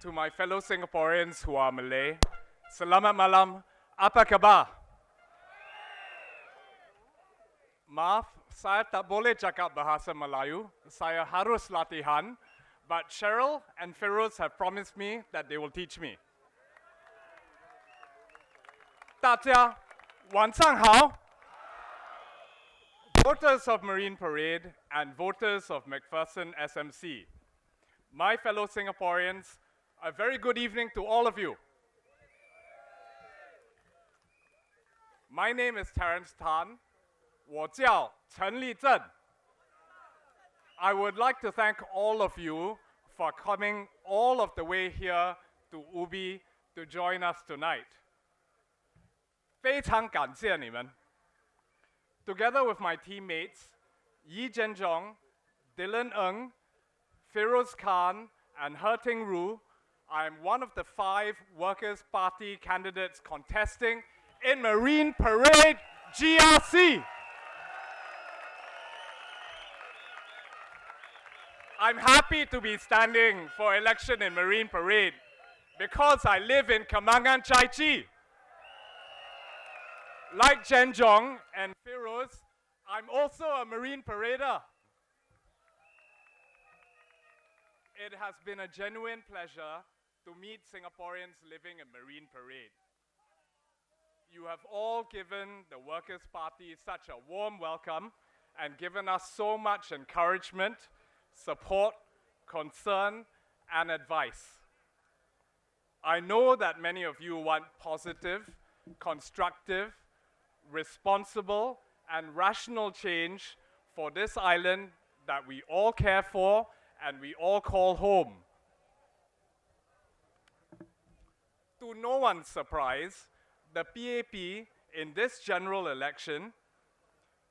To my fellow Singaporeans who are Malay, Selamat malam, apa khabar? Maaf, saya tak boleh cakap bahasa Melayu. Saya harus latihan, but Cheryl and Feroz have promised me that they will teach me. 大家晚上好. Voters of Marine Parade and voters of McPherson SMC, my fellow Singaporeans, a very good evening to all of you. My name is Terence Tan. 我叫陈立正. I would like to thank all of you for coming all of the way here to Ubi to join us tonight. 非常感谢你们. Together with my teammates, Yi Zhenjiang, Dylan Ng, Feroz Khan, and Herting Ru, I am one of the 5 Workers' Party candidates contesting in Marine Parade GRC. I'm happy to be standing for election in Marine Parade because I live in Kemangan Chai Chi. Like Zhenjiang and Feroz, I'm also a Marine Parader. It has been a genuine pleasure to meet Singaporeans living in Marine Parade. You have all given the Workers' Party such a warm welcome and given us so much encouragement, support, concern, and advice. I know that many of you want positive, constructive, responsible, and rational change for this island that we all care for and we all call home. To no one's surprise, the PAP in this general election,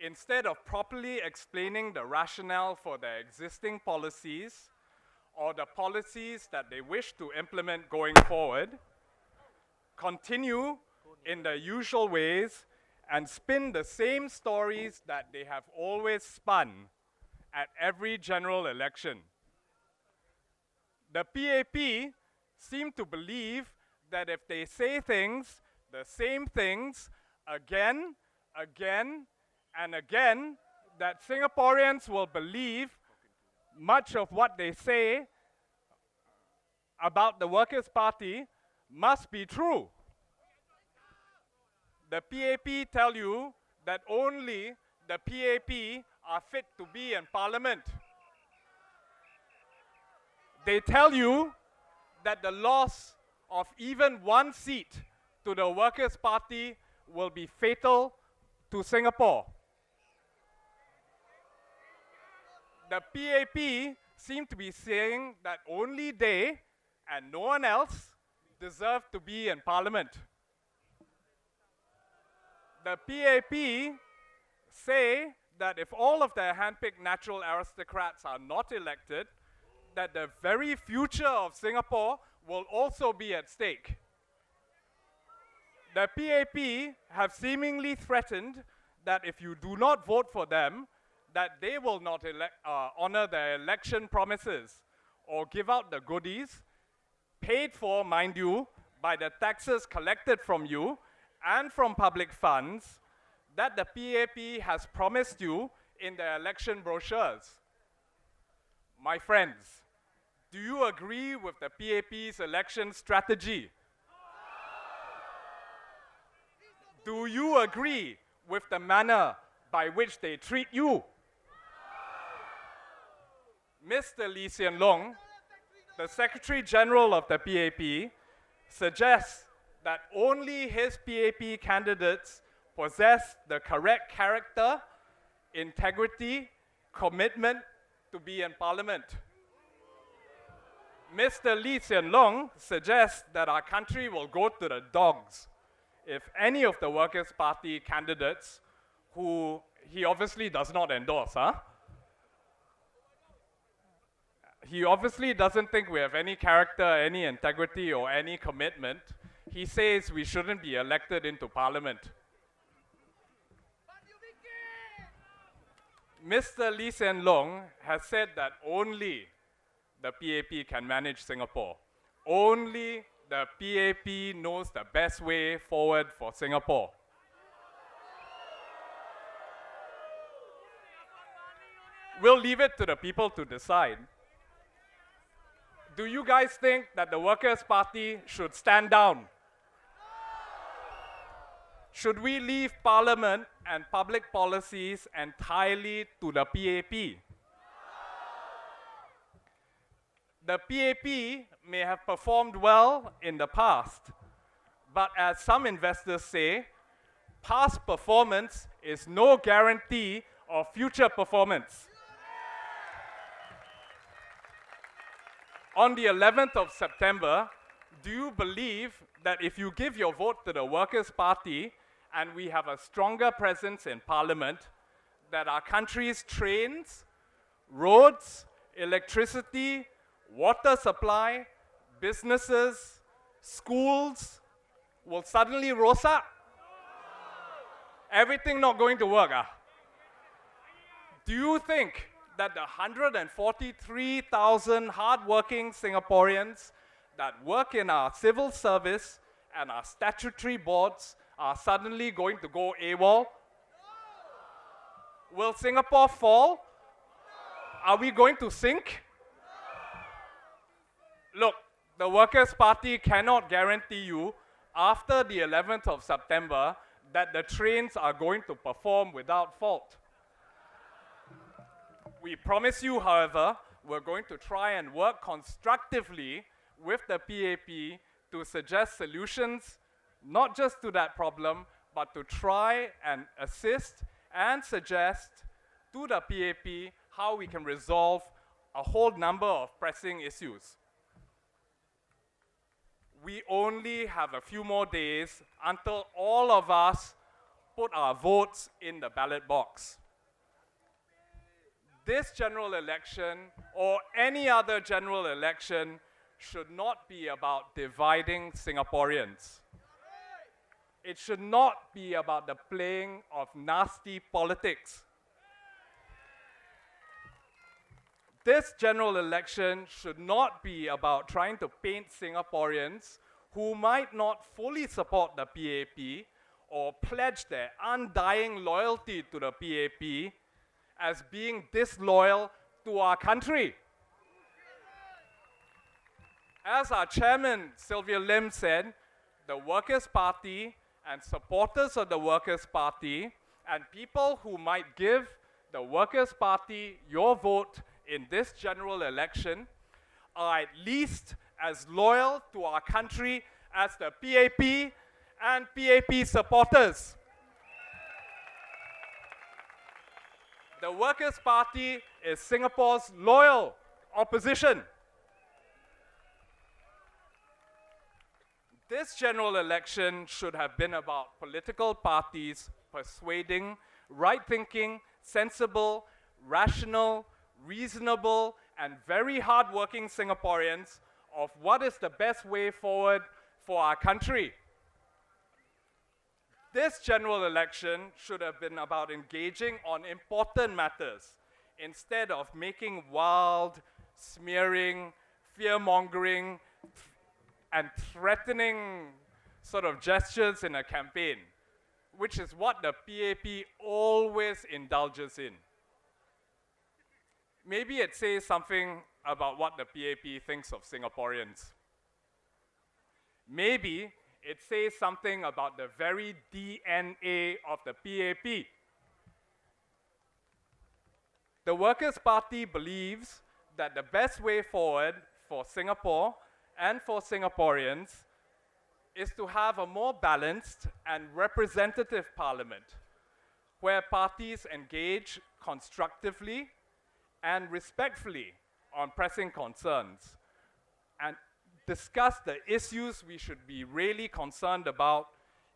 instead of properly explaining the rationale for their existing policies or the policies that they wish to implement going forward, continue in the usual ways and spin the same stories that they have always spun at every general election. The PAP seem to believe that if they say things, the same things, again, and again, that Singaporeans will believe much of what they say about the Workers' Party must be true. The PAP tell you that only the PAP are fit to be in Parliament. They tell you that the loss of even one seat to the Workers' Party will be fatal to Singapore. The PAP seem to be saying that only they and no one else deserve to be in Parliament. The PAP say that if all of their handpicked natural aristocrats are not elected, that the very future of Singapore will also be at stake. The PAP have seemingly threatened that if you do not vote for them, that they will not honor their election promises or give out the goodies, paid for, mind you, by the taxes collected from you and from public funds that the PAP has promised you in their election brochures. My friends, do you agree with the PAP's election strategy? Do you agree with the manner by which they treat you? Mr. Lee Hsien Loong, the Secretary General of the PAP, suggests that only his PAP candidates possess the correct character, integrity, commitment to be in Parliament. Mr. Lee Hsien Loong suggests that our country will go to the dogs if any of the Workers' Party candidates, who he obviously does not endorse, he obviously doesn't think we have any character, any integrity, or any commitment. He says we shouldn't be elected into Parliament. Mr. Lee Hsien Loong has said that only the PAP can manage Singapore. Only the PAP knows the best way forward for Singapore. We'll leave it to the people to decide. Do you guys think that the Workers' Party should stand down? Should we leave Parliament and public policies entirely to the PAP? The PAP may have performed well in the past, but as some investors say, past performance is no guarantee of future performance. On the 11th of September, do you believe that if you give your vote to the Workers' Party and we have a stronger presence in Parliament, that our country's trains, roads, electricity, water supply, businesses, schools will suddenly rose up? Everything not going to work, Do you think that the 143,000 hardworking Singaporeans that work in our civil service and our statutory boards are suddenly going to go AWOL? Will Singapore fall? Are we going to sink? Look, the Workers' Party cannot guarantee you after the 11th of September that the trains are going to perform without fault. We promise you, however, we're going to try and work constructively with the PAP to suggest solutions, not just to that problem, but to try and assist and suggest to the PAP how we can resolve a whole number of pressing issues. We only have a few more days until all of us put our votes in the ballot box. This general election, or any other general election, should not be about dividing Singaporeans. It should not be about the playing of nasty politics. This general election should not be about trying to paint Singaporeans who might not fully support the PAP or pledge their undying loyalty to the PAP as being disloyal to our country. As our chairman, Sylvia Lim, said, the Workers' Party and supporters of the Workers' Party and people who might give the Workers' Party your vote in this general election are at least as loyal to our country as the PAP and PAP supporters. The Workers' Party is Singapore's loyal opposition. This general election should have been about political parties persuading right-thinking, sensible, rational, reasonable, and very hard-working Singaporeans of what is the best way forward for our country. This general election should have been about engaging on important matters instead of making wild, smearing, fear-mongering, and threatening sort of gestures in a campaign, which is what the PAP always indulges in. Maybe it says something about what the PAP thinks of Singaporeans. Maybe it says something about the very DNA of the PAP. The Workers' Party believes that the best way forward for Singapore and for Singaporeans is to have a more balanced and representative parliament, where parties engage constructively and respectfully on pressing concerns, and discuss the issues we should be really concerned about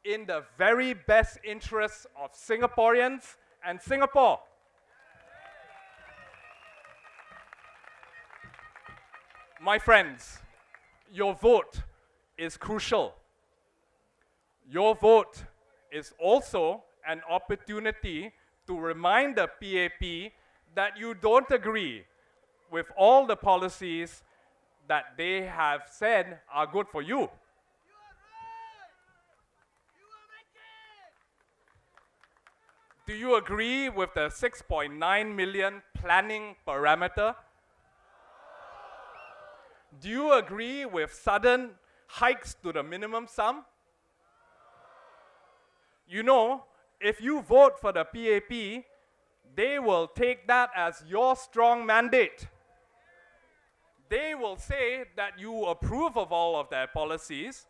in the very best interests of Singaporeans and Singapore. My friends, your vote is crucial. Your vote is also an opportunity to remind the PAP that you don't agree with all the policies that they have said are good for you. Do you agree with the 6.9 million planning parameter? Do you agree with sudden hikes to the minimum sum? You know, if you vote for the PAP, they will take that as your strong mandate. They will say that you approve of all of their policies.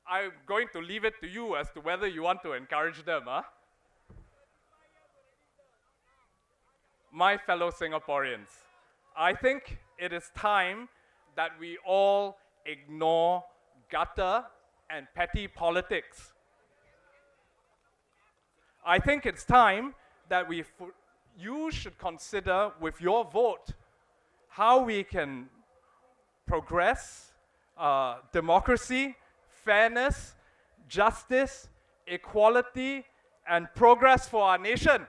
I'm going to leave it to you as to whether you want to encourage them. Huh? My fellow Singaporeans, I think it is time that we all ignore gutter and petty politics. I think it's time that you should consider with your vote how we can progress democracy, fairness, justice, equality, and progress for our nation.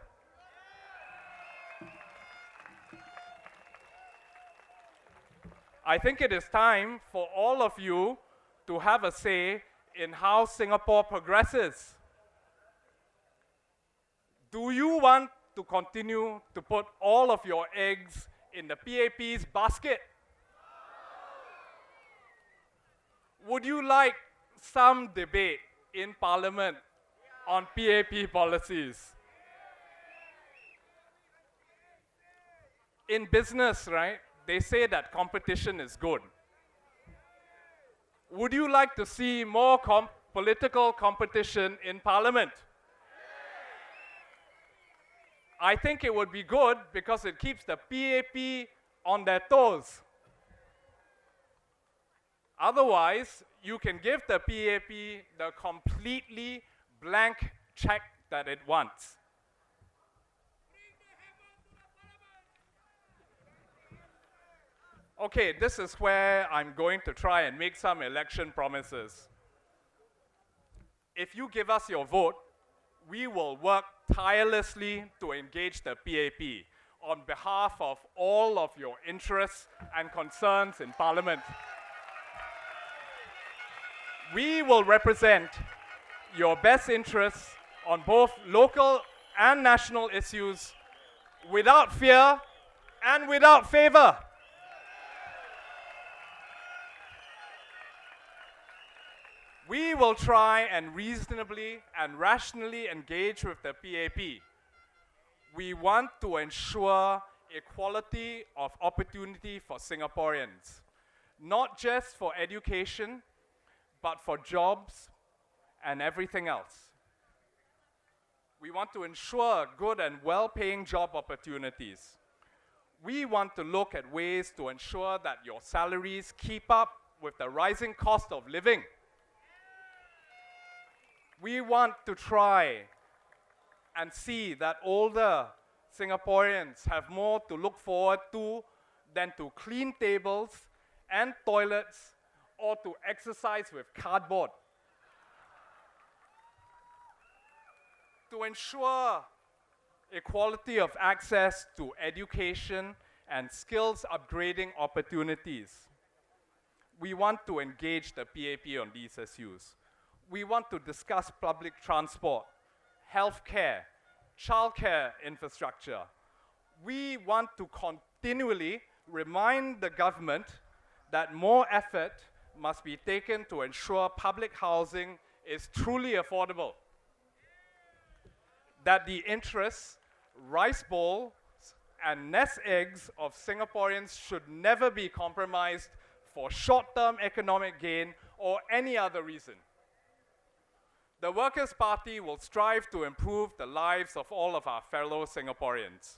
I think it is time for all of you to have a say in how Singapore progresses. Do you want to continue to put all of your eggs in the PAP's basket? Would you like some debate in Parliament on PAP policies? In business, right, they say that competition is good. Would you like to see more political competition in Parliament? I think it would be good because it keeps the PAP on their toes. Otherwise, you can give the PAP the completely blank check that it wants. Okay, this is where I'm going to try and make some election promises. If you give us your vote, we will work tirelessly to engage the PAP on behalf of all of your interests and concerns in Parliament. We will represent your best interests on both local and national issues without fear and without favor. We will try and reasonably and rationally engage with the PAP. We want to ensure equality of opportunity for Singaporeans, not just for education, but for jobs and everything else. We want to ensure good and well-paying job opportunities. We want to look at ways to ensure that your salaries keep up with the rising cost of living. We want to try and see that older Singaporeans have more to look forward to than to clean tables and toilets or to exercise with cardboard. To ensure equality of access to education and skills upgrading opportunities, we want to engage the PAP on these issues. We want to discuss public transport, healthcare, childcare infrastructure. We want to continually remind the government that more effort must be taken to ensure public housing is truly affordable. That the interests, rice bowls, and nest eggs of Singaporeans should never be compromised for short-term economic gain or any other reason. The Workers' Party will strive to improve the lives of all of our fellow Singaporeans.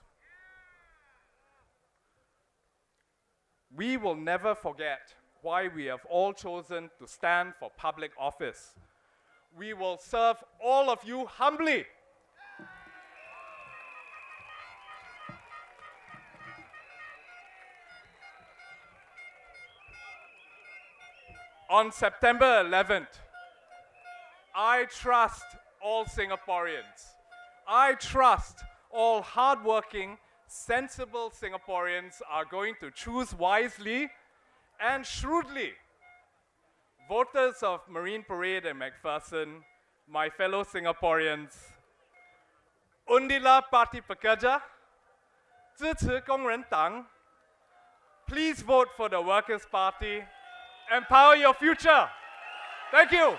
We will never forget why we have all chosen to stand for public office. We will serve all of you humbly. On September 11th, I trust all Singaporeans. I trust all hardworking, sensible Singaporeans are going to choose wisely and shrewdly. Voters of Marine Parade and McPherson, my fellow Singaporeans, Undilah Parti Pekerja, 支持工人党, please vote for the Workers' Party. Empower your future. Thank you.